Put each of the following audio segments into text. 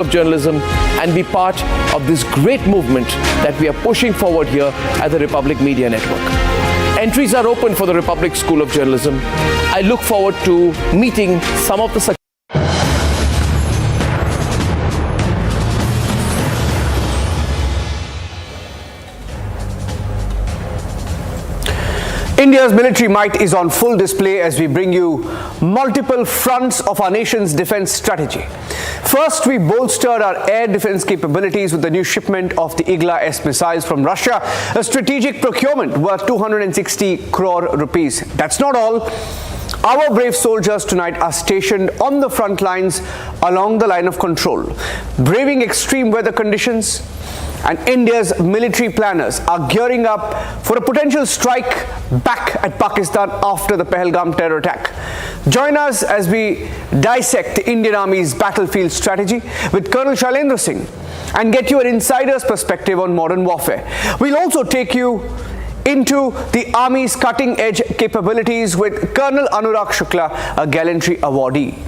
of journalism and be part of this great movement that we are pushing forward here at the Republic Media Network. Entries are open for the Republic School of Journalism. I look forward to meeting some of the India's military might is on full display as we bring you multiple fronts of our nation's defense strategy. First, we bolstered our air defense capabilities with the new shipment of the Igla-S missiles from Russia, a strategic procurement worth 260 crore rupees. That's not all. Our brave soldiers tonight are stationed on the front lines along the line of control, braving extreme weather conditions, and India's military planners are gearing up for a potential strike back at Pakistan after the Pahalgam terror attack. Join us as we dissect the Indian Army's battlefield strategy with Colonel Shailendra Singh and get you an insider's perspective on modern warfare. We'll also take you into the Army's cutting-edge capabilities with Colonel Anurag Shukla, a gallantry awardee.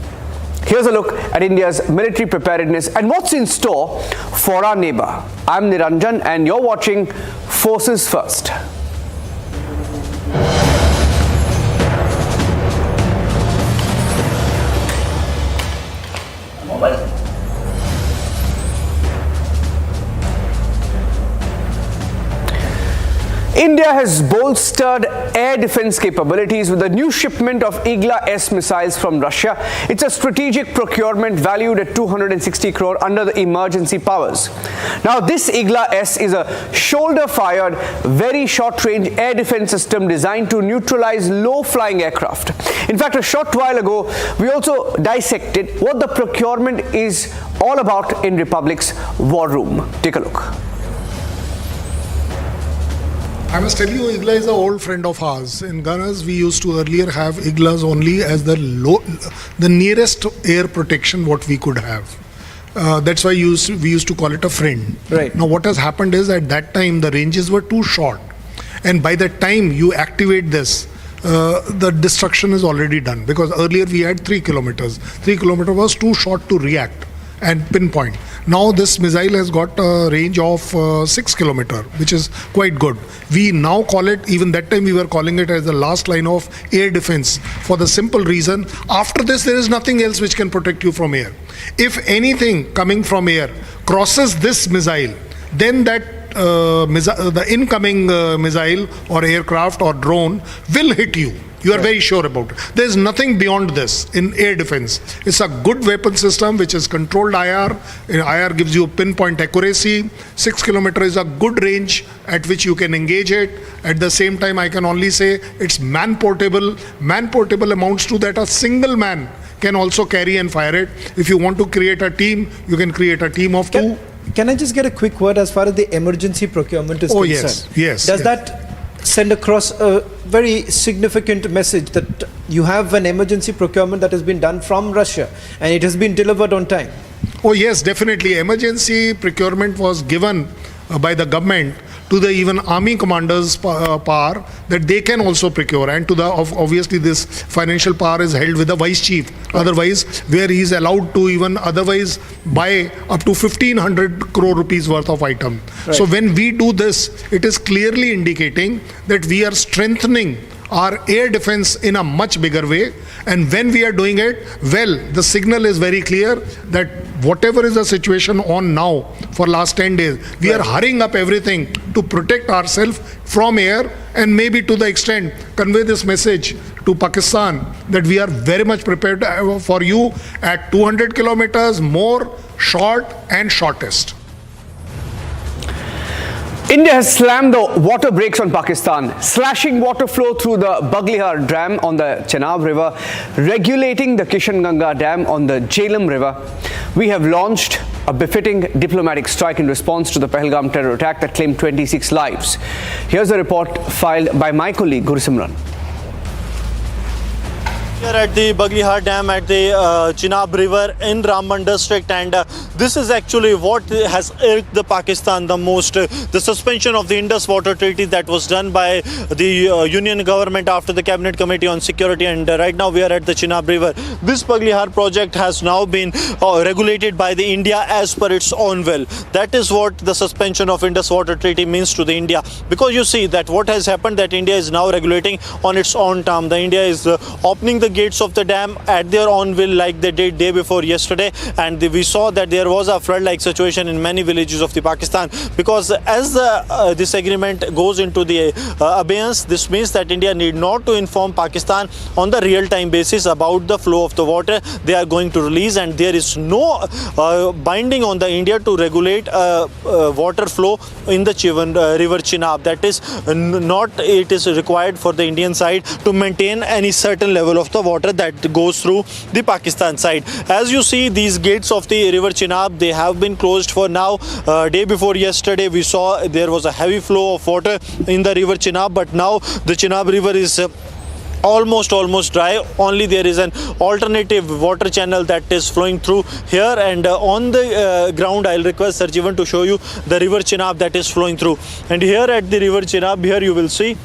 Here's a look at India's military preparedness and what's in store for our neighbor. I'm Niranjan and you're watching Forces First. India has bolstered air defense capabilities with the new shipment of Igla-S missiles from Russia. It's a strategic procurement valued at 260 crore under the emergency powers. Now, this Igla-S is a shoulder-fired, very short-range air defense system designed to neutralize low-flying aircraft. In fact, a short while ago, we also dissected what the procurement is all about in Republic's war room. Take a look. I must tell you, Igla is an old friend of ours. In Gunners, we used to earlier have Iglas only as the nearest air protection what we could have. That's why we used to call it a friend. Right. Now what has happened is at that time the ranges were too short. And by the time you activate this, the destruction is already done. Because earlier we had 3 kilometers. 3 kilometers was too short to react and pinpoint. Now this missile has got a range of 6 kilometers, which is quite good. We now call it, even that time we were calling it as the last line of air defense for the simple reason, after this there is nothing else which can protect you from air. If anything coming from air crosses this missile, then that the incoming missile or aircraft or drone will hit you. You are very sure about it. There is nothing beyond this in air defense. It's a good weapon system which is controlled IR. IR gives you pinpoint accuracy. 6 kilometers is a good range at which you can engage it. At the same time, I can only say it's man portable. Man portable amounts to that a single man can also carry and fire it. If you want to create a team, you can create a team of 2. Can I just get a quick word as far as the emergency procurement is concerned? Yes. Does that send across a very significant message that you have an emergency procurement that has been done from Russia and it has been delivered on time? Oh yes, definitely. Emergency procurement was given by the government to the even army commanders power that they can also procure, and to the obviously this financial power is held with the vice chief. Right. Otherwise, where he is allowed to even otherwise buy up to 1500 crore rupees worth of item. Right. So when we do this, it is clearly indicating that we are strengthening our air defense in a much bigger way. And when we are doing it, well, the signal is very clear that whatever is the situation on now for last 10 days, we are hurrying up everything to protect ourselves from air and maybe to the extent convey this message to Pakistan that we are very much prepared for you at 200 kilometers, more, short and shortest. India has slammed the water brakes on Pakistan, slashing water flow through the Baghlihar Dam on the Chenab River, regulating the Kishanganga Dam on the Jhelum River. We have launched a befitting diplomatic strike in response to the Pahalgam terror attack that claimed 26 lives. Here's a report filed by my colleague Gursimran. Here at the Baglihar Dam at the Chenab River in Ramban district, and this is actually what has irked the Pakistan the most. The suspension of the Indus Water Treaty that was done by the Union government after the Cabinet Committee on Security, and right now we are at the Chenab River. This Baglihar project has now been regulated by the India as per its own will. That is what the suspension of Indus Water Treaty means to the India, because you see that what has happened, that India is now regulating on its own term. The India is opening the gates of the dam at their own will, like they did day before yesterday, and we saw that there was a flood-like situation in many villages of the Pakistan, because as this agreement goes into the abeyance, this means that India need not to inform Pakistan on the real-time basis about the flow of the water they are going to release, and there is no binding on the India to regulate water flow in the river Chenab. That is not, it is required for the Indian side to maintain any certain level of the water that goes through the Pakistan side. As you see, these gates of the river Chenab, they have been closed for now. Day before yesterday we saw there was a heavy flow of water in the river Chenab, but now the Chenab river is almost dry. Only there is an alternative water channel that is flowing through here, and on the ground I'll request Sir Jivan to show you the river Chenab that is flowing through. And here at the river Chenab, here you will see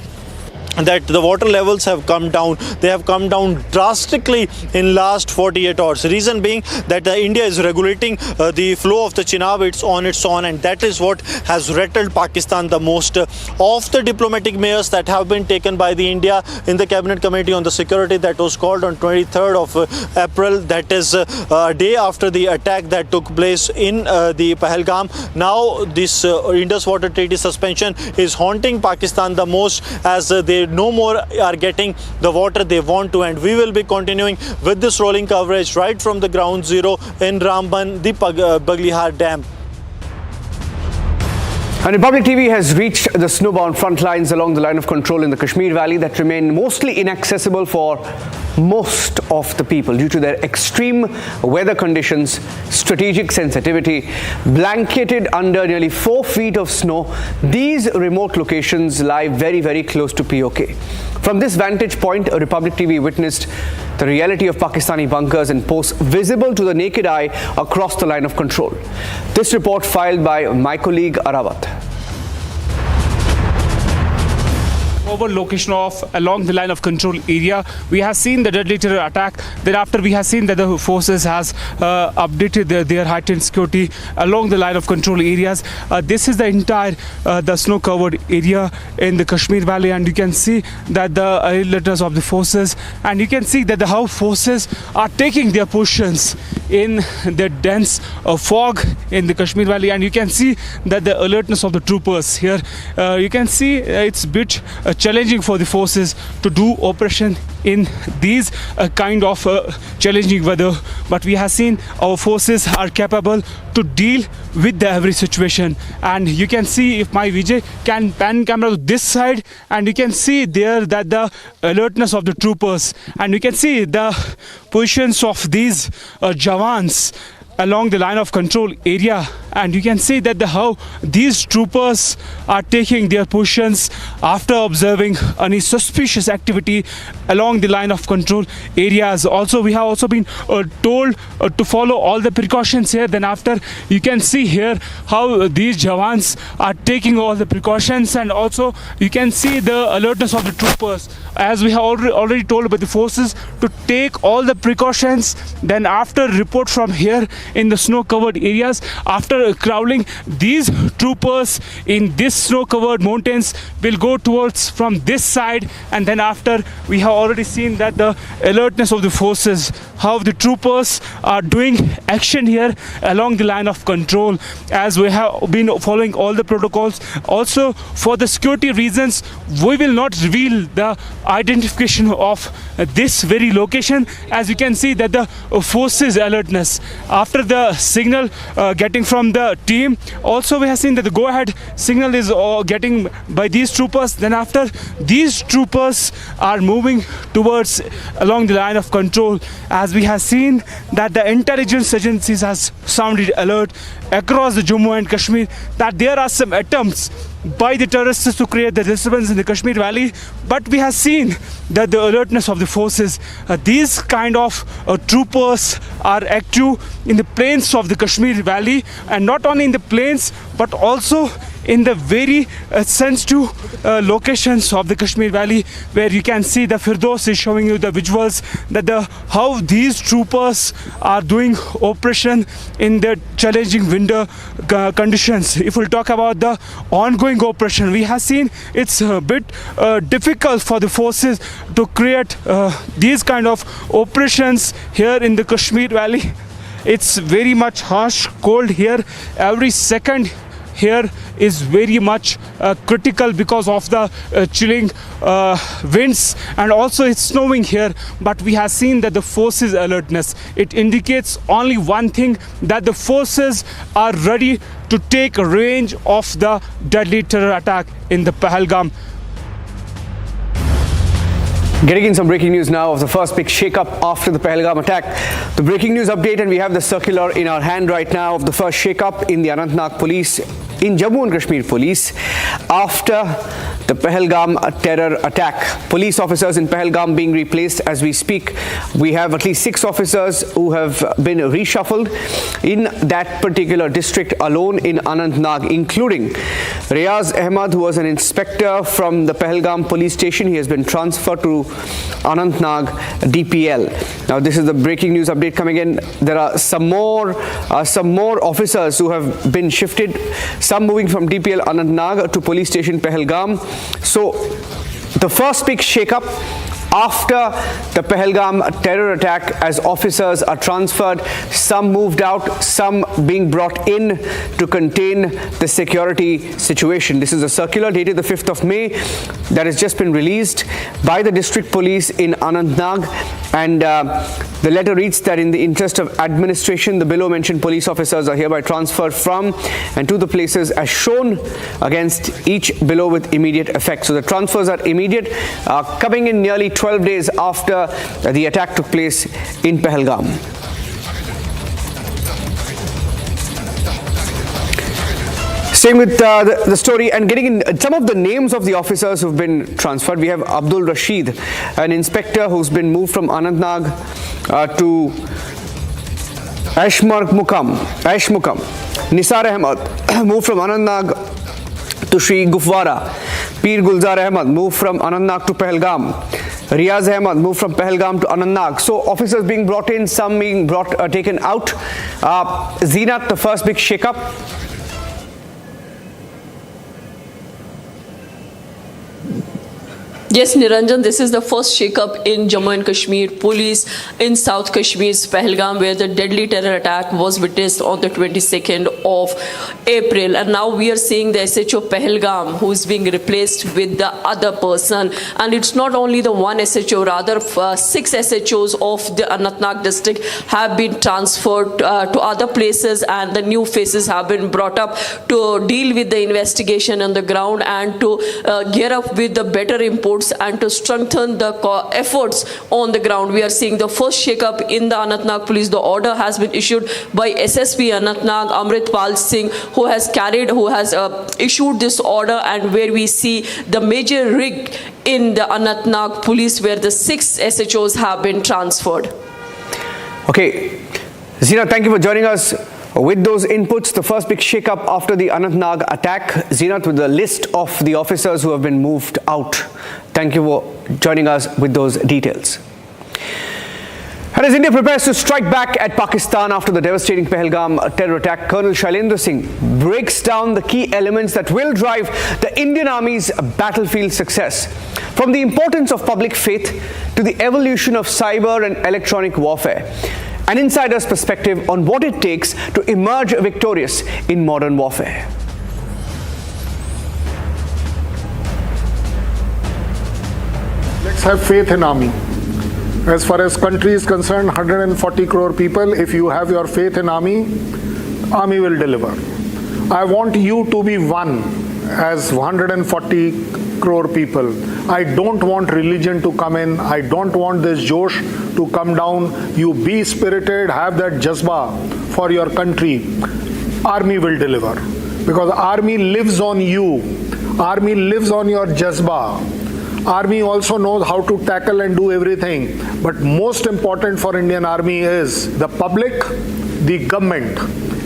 that the water levels have come down. They have come down drastically in last 48 hours. Reason being that India is regulating the flow of the Chenab. It's on its own, and that is what has rattled Pakistan the most. Of the diplomatic measures that have been taken by the India in the Cabinet Committee on the Security that was called on 23rd of April, that is a day after the attack that took place in the Pahalgam. Now this Indus Water Treaty suspension is haunting Pakistan the most, as they no more are getting the water they want to, and we will be continuing with this rolling coverage right from the ground zero in Ramban, the Baglihar Dam. And Republic TV has reached the snowbound front lines along the line of control in the Kashmir Valley that remain mostly inaccessible for most of the people due to their extreme weather conditions, strategic sensitivity. Blanketed under nearly 4 feet of snow, these remote locations lie very close to POK. From this vantage point, Republic TV witnessed the reality of Pakistani bunkers and posts visible to the naked eye across the line of control. This report filed by my colleague Aravat. Forward location of along the line of control area, we have seen the deadly terror attack. Thereafter, we have seen that the forces has updated their heightened security along the line of control areas. This is the entire the snow-covered area in the Kashmir Valley, and you can see that the letters of the forces, and you can see that the how forces are taking their positions in the dense fog in the Kashmir Valley, and you can see that the alertness of the troopers here. You can see it's a bit challenging for the forces to do operation in these kind of challenging weather, but we have seen our forces are capable to deal with the every situation. And you can see, if my Vijay can pan camera to this side, and you can see there that the alertness of the troopers, and you can see the positions of these jawans along the line of control area, and you can see that how these troopers are taking their positions after observing any suspicious activity along the line of control areas. Also, we have also been told to follow all the precautions here. Then after, you can see here how these jawans are taking all the precautions, and also you can see the alertness of the troopers, as we have already told by the forces to take all the precautions. Then after report from here in the snow-covered areas, after crawling, these troopers in this snow-covered mountains will go towards from this side, and then after, we have already seen that the alertness of the forces, how the troopers are doing action here along the line of control, as we have been following all the protocols. Also, for the security reasons, we will not reveal the identification of this very location, as you can see that the forces alertness after the signal getting from the team. Also, we have seen that the go-ahead signal is getting by these troopers. Then after, these troopers are moving towards along the line of control, as we have seen that the intelligence agencies has sounded alert across the Jammu and Kashmir that there are some attempts by the terrorists to create the disturbance in the Kashmir Valley, but we have seen that the alertness of the forces, these kind of troopers are active in the plains of the Kashmir Valley, and not only in the plains but also in the very sensitive locations of the Kashmir Valley, where you can see the Firdaus is showing you the visuals that how these troopers are doing operation in the challenging winter conditions. If we'll talk about the ongoing operation, we have seen it's a bit difficult for the forces to create these kind of operations here in the Kashmir Valley. It's very much harsh, cold here. Every second here is very much critical because of the chilling winds, and also it's snowing here. But we have seen that the forces alertness, it indicates only one thing, that the forces are ready to take range of the deadly terror attack in the Pahalgam. Getting in some breaking news now of the first big shake-up after the Pahalgam attack. The breaking news update, and we have the circular in our hand right now, of the first shake-up in the Anantnag police, in Jammu and Kashmir police, after the Pahalgam terror attack. Police officers in Pahalgam being replaced as we speak. We have at least 6 officers who have been reshuffled in that particular district alone in Anantnag, including Riaz Ahmad, who was an inspector from the Pahalgam police station. He has been transferred to Anantnag DPL. Now this is the breaking news update coming in. There are some more officers who have been shifted, some moving from DPL Anantnag to police station Pahalgam. So the first big shake-up after the Pahalgam terror attack, as officers are transferred, some moved out, some being brought in to contain the security situation. This is a circular dated the 5th of May that has just been released by the district police in Anantnag, and the letter reads that in the interest of administration, the below mentioned police officers are hereby transferred from and to the places as shown against each below with immediate effect. So the transfers are immediate, coming in nearly 12 days after the attack took place in Pahalgam. Same with the story, and getting in some of the names of the officers who've been transferred. We have Abdul Rashid, an inspector who's been moved from Anantnag to Ashmukam. Nisar Ahmad moved from Anantnag to Sri Gufwara. Pir Gulzar Ahmad moved from Anantnag to Pahalgam. Riaz Ahmad moved from Pahalgam to Anantnag. So officers being brought in, some being taken out. Zeenat, the first big shake-up. Yes, Niranjan, this is the first shake-up in Jammu and Kashmir police in South Kashmir's Pahalgam, where the deadly terror attack was witnessed on the 22nd of April. And now we are seeing the SHO Pahalgam, who is being replaced with the other person. And it's not only the one SHO, rather 6 SHOs of the Anantnag district have been transferred to other places, and the new faces have been brought up to deal with the investigation on the ground and to gear up with the better imports and to strengthen the efforts on the ground. We are seeing the first shake-up in the Anantnag police. The order has been issued by SSP Anantnag, Amritpal Singh, who has issued this order, and where we see the major rig in the Anantnag police, where the 6 SHOs have been transferred. Okay, Zina, thank you for joining us with those inputs. The first big shake-up after the Anantnag attack. Zinat, with the list of the officers who have been moved out. Thank you for joining us with those details. And as India prepares to strike back at Pakistan after the devastating Pahalgam terror attack, Colonel Shailendra Singh breaks down the key elements that will drive the Indian Army's battlefield success. From the importance of public faith to the evolution of cyber and electronic warfare. An insider's perspective on what it takes to emerge victorious in modern warfare. Let's have faith in army. As far as country is concerned, 140 crore people, if you have your faith in army will deliver. I want you to be one as 140 crore people. I don't want religion to come in. I don't want this Josh to come down. You be spirited, have that jazba for your country. Army will deliver. Because army lives on you. Army lives on your jazba. Army also knows how to tackle and do everything. But most important for Indian Army is the public, the government.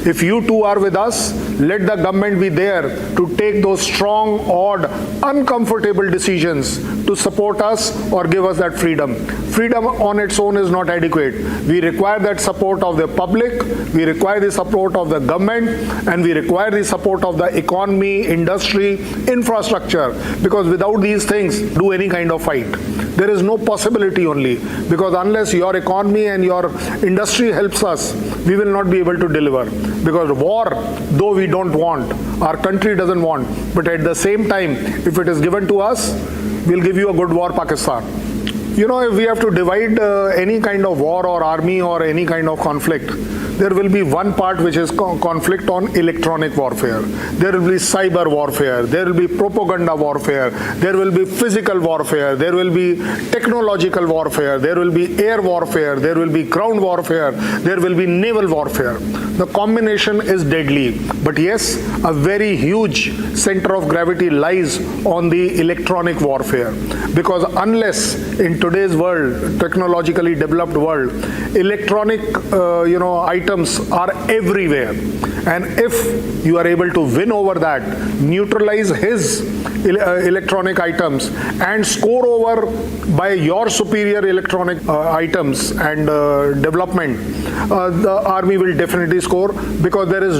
If you two are with us, let the government be there to take those strong, odd, uncomfortable decisions to support us or give us that freedom. Freedom on its own is not adequate. We require that support of the public, we require the support of the government, and we require the support of the economy, industry, infrastructure, because without these things, do any kind of fight. There is no possibility only, because unless your economy and your industry helps us, we will not be able to deliver. Because war, though we don't want, our country doesn't want, but at the same time, if it is given to us, we'll give you a good war, Pakistan. You know, if we have to divide any kind of war or army or any kind of conflict, there will be one part which is conflict on electronic warfare. There will be cyber warfare. There will be propaganda warfare. There will be physical warfare. There will be technological warfare. There will be air warfare. There will be ground warfare. There will be naval warfare. The combination is deadly. But yes, a very huge center of gravity lies on the electronic warfare. Because unless in today's world, technologically developed world, electronic items are everywhere, and if you are able to win over that, neutralize his electronic items and score over by your superior electronic items and development, the army will definitely score, because there is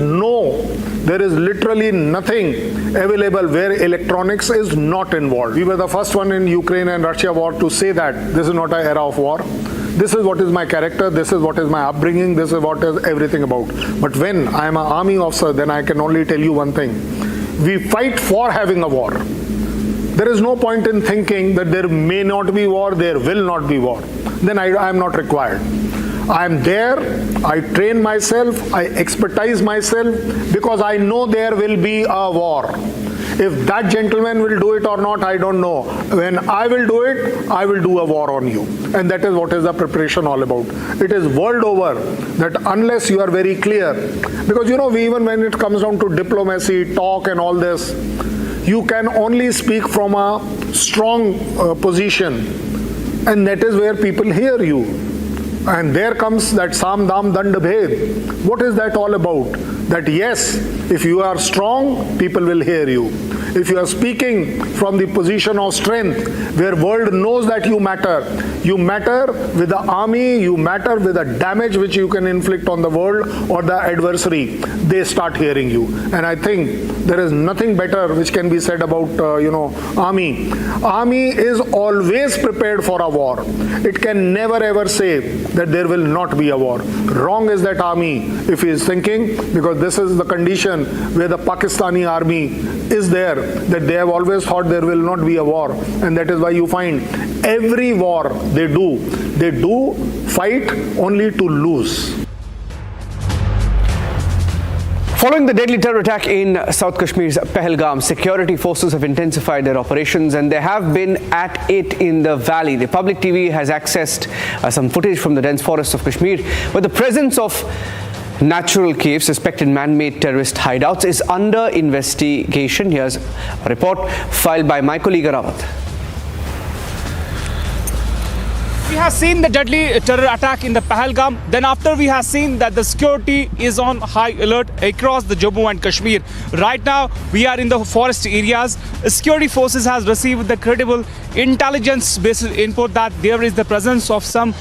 literally nothing available where electronics is not involved. We were the first one in Ukraine and Russia war to say that this is not an era of war. This is what is my character, this is what is my upbringing, this is what is everything about. But when I am an army officer, then I can only tell you one thing. We fight for having a war. There is no point in thinking that there may not be war, there will not be war. Then I am not required. I am there, I train myself, I expertise myself, because I know there will be a war. If that gentleman will do it or not, I don't know. When I will do it, I will do a war on you. And that is what is the preparation all about. It is world over that unless you are very clear, because even when it comes down to diplomacy, talk and all this, you can only speak from a strong position, and that is where people hear you. And there comes that Sam Dam Dand Bhed. What is that all about? That yes, if you are strong, people will hear you. If you are speaking from the position of strength, where world knows that you matter with the army, you matter with the damage which you can inflict on the world or the adversary, they start hearing you. And I think there is nothing better which can be said about, army. Army is always prepared for a war. It can never ever say that there will not be a war. Wrong is that army if he is thinking, because this is the condition where the Pakistani army is there, that they have always thought there will not be a war. And that is why you find every war they do fight only to lose. Following the deadly terror attack in South Kashmir's Pahalgam, security forces have intensified their operations, and they have been at it in the valley. The public TV has accessed some footage from the dense forests of Kashmir, where the presence of natural caves, suspected man-made terrorist hideouts, is under investigation. Here's a report filed by my colleague Rawat. We have seen the deadly terror attack in the Pahalgam. Then after we have seen that the security is on high alert across the Jammu and Kashmir. Right now we are in the forest areas. Security forces has received the credible intelligence-based input that there is the presence of some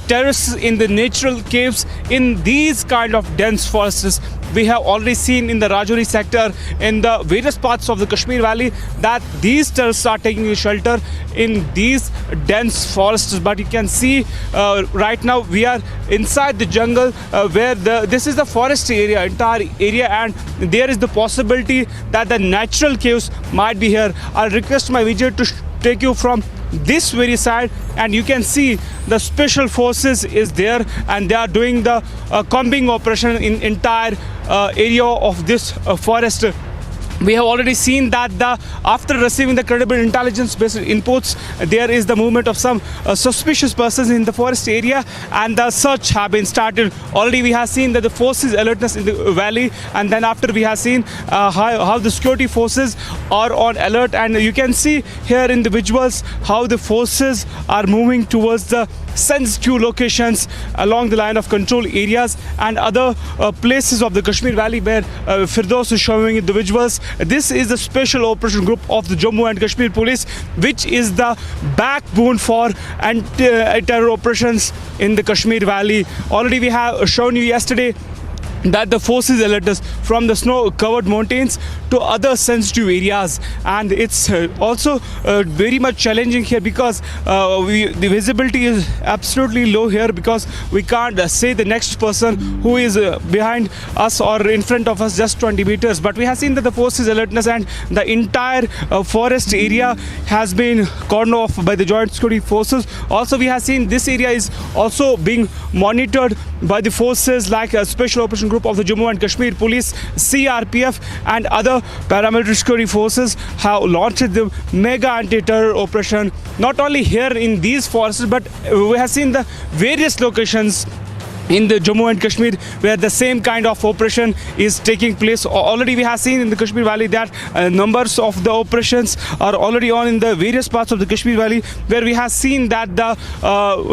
terrorists in the natural caves in these kind of dense forests. We have already seen in the Rajouri sector, in the various parts of the Kashmir Valley, that these terrorists are taking shelter in these dense forests. But you can see right now we are inside the jungle where this is the forest area, entire area, and there is the possibility that the natural caves might be here. I'll request my vijay to take you from this very side, and you can see the special forces is there, and they are doing the combing operation in entire area of this forest. we have already seen that after receiving the credible intelligence-based inputs, there is the movement of some suspicious persons in the forest area, and the search have been started. Already we have seen that the forces alertness in the valley, and then after we have seen how the security forces are on alert, and you can see here in the visuals how the forces are moving towards the sensitive locations along the line of control areas and other places of the Kashmir Valley where Firdaus is showing the visuals. This is the special operation group of the Jammu and Kashmir Police, which is the backbone for anti-terror operations in the Kashmir Valley. Already we have shown you yesterday that the forces alert us from the snow-covered mountains to other sensitive areas, and it's also very much challenging here because the visibility is absolutely low here because we can't say the next person who is behind us or in front of us just 20 meters. But we have seen that the forces alertness and the entire forest area has been cordoned off by the joint security forces. Also, we have seen this area is also being monitored by the forces like a special operation group of the Jammu and Kashmir Police, CRPF and other paramilitary security forces have launched the mega anti-terror operation not only here in these forests, but we have seen the various locations in the Jammu and Kashmir where the same kind of operation is taking place. Already we have seen in the Kashmir Valley that numbers of the operations are already on in the various parts of the Kashmir Valley, where we have seen that the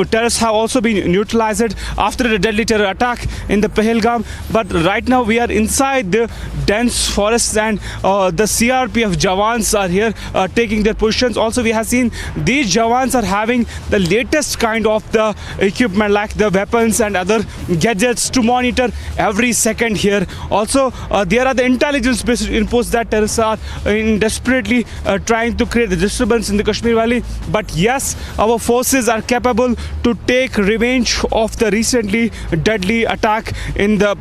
terrorists have also been neutralized after the deadly terror attack in the Pahalgam. But right now we are inside the dense forests, and the CRPF Jawans are here taking their positions. Also we have seen these Jawans are having the latest kind of the equipment like the weapons and other gadgets to monitor every second here. Also there are the intelligence-based inputs that terrorists are desperately trying to create the disturbance in the Kashmir Valley. But yes, our forces are capable to take revenge of the recently deadly attack in the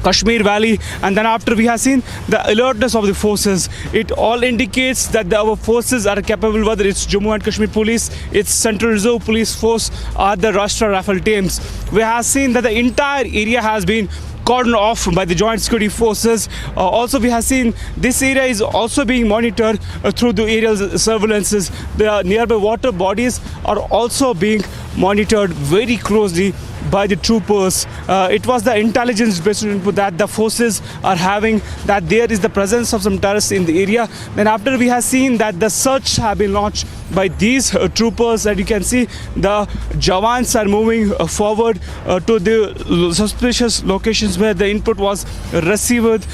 Kashmir Valley. And then after we have seen the alertness of the forces, it all indicates that our forces are capable, whether it's Jammu and Kashmir Police, it's Central Reserve Police Force or the Rashtra Rifle teams. We have seen that the entire area has been cordoned off by the joint security forces. Also we have seen this area is also being monitored through the aerial surveillances. The nearby water bodies are also being monitored very closely by the troopers. It was the intelligence-based input that the forces are having that there is the presence of some terrorists in the area. Then after we have seen that the search have been launched by these troopers, and you can see the Jawans are moving forward to the suspicious locations where the input was received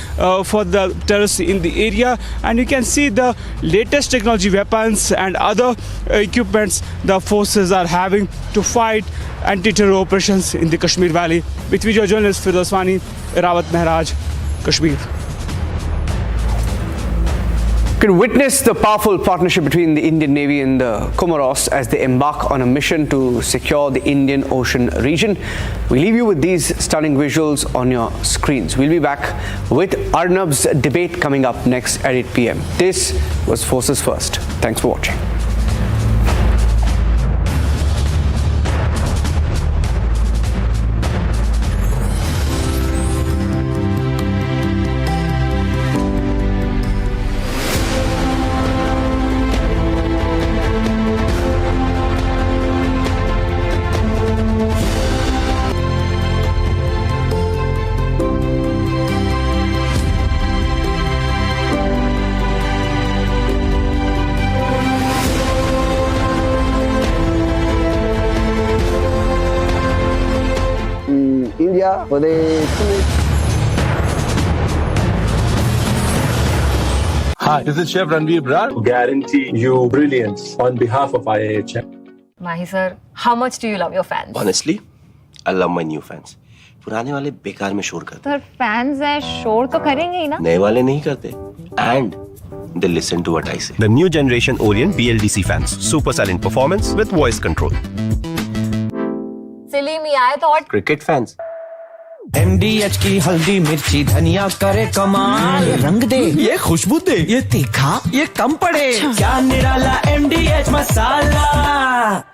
for the terrorists in the area. And you can see the latest technology weapons and other equipments the forces are having to fight anti-terror operations in the Kashmir Valley. With video journalist Firdaus Wani, Rawat Mehraj, Kashmir. You can witness the powerful partnership between the Indian Navy and the Comoros as they embark on a mission to secure the Indian Ocean region. We leave you with these stunning visuals on your screens. We'll be back with Arnab's debate coming up next at 8 p.m. This was Forces First. Thanks for watching. India for the Hi, this is Chef Ranveer Brar. Guarantee you brilliance on behalf of IIHM. Mahi sir, how much do you love your fans? Honestly, I love my new fans. पुराने वाले बेकार में शोर करते Sir, fans हैं शोर तो करेंगे ही ना? नए वाले नहीं करते. And they listen to what I say. The new generation Orient BLDC fans. Super silent performance with voice control. Silly me आए तो और Cricket fans. MDH की हल्दी मिर्ची धनिया करे कमाल, ये रंग दे, ये खुशबू दे, ये तीखा, ये कम पड़े, क्या निराला MDH मसाला.